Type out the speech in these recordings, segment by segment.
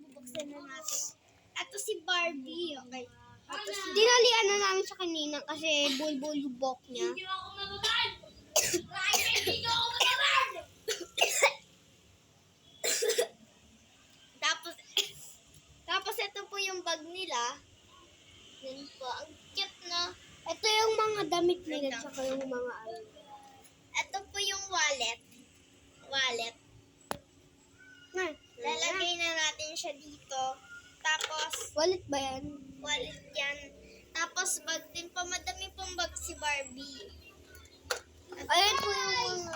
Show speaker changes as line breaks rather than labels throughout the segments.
bubuksan na natin. Ito si Barbie, okay. Ito si
Dinalian na namin siya kanina kasi bulbul yung buhok niya.
tapos ito po yung bag nila. Yan po, ang cute na.
Ito yung mga damit nila tsaka yung mga ano.
Ito po yung wallet. Lalagay na natin siya dito. Tapos,
Wallet ba yan?
wallet yan. Tapos, bag din po. Madami pong bag si Barbie.
Ayan po yung mga...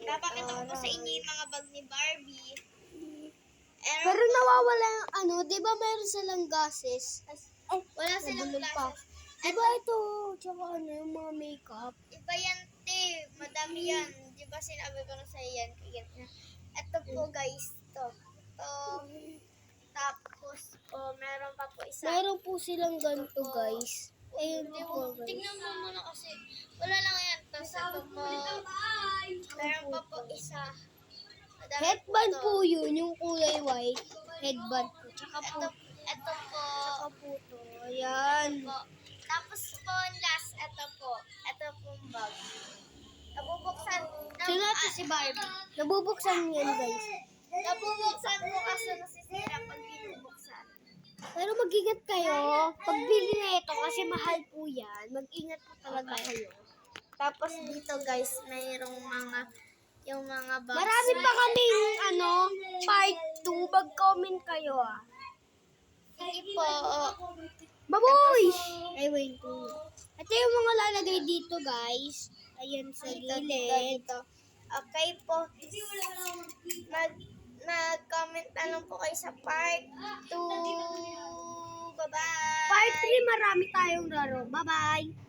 Napakita ko po sa inyo yung mga bag ni Barbie.
Pero nawawala yung ano, di ba meron silang gases? Ay,
Wala silang
nabulol pa.
glasses.
Di ba ito, tsaka ano, yung mga makeup?
Iba yan, te. Madami yan. Di ba sinabi ko na sa yan? Ito po, guys. Ito. Tapos po, meron pa po isa.
Meron po silang ganito, guys. Ayun
Hindi
po,
mo,
guys.
tingnan mo muna kasi. Wala lang yan. Tapos ito po. Meron pa po isa. Madami
Headband
to.
po yun, yung kulay white. Headband po. Tsaka po,
Ito po.
tsaka po to. Ayan.
Po. Tapos po, last, ito po. Ito pong bag. Nabubuksan.
Sino ito si Barbie? Nabubuksan yan, guys.
Nabubuksan po kasi nasisira pag binubuksan.
Pero mag-ingat kayo. Pagbili na ito kasi mahal po yan. Mag-ingat po talaga kayo.
Tapos dito guys, mayroong yung mga box.
Marami pa kaming part 2. Mag-comment kayo ah.
Sige po.
Baboy! Ay, wait. Ito yung mga lalagay dito, guys. Ayan sa gilid.
Dito. Okay po. Mag-comment na lang po kayo sa part 2. Bye-bye.
Part 3, marami tayong laro. Bye-bye!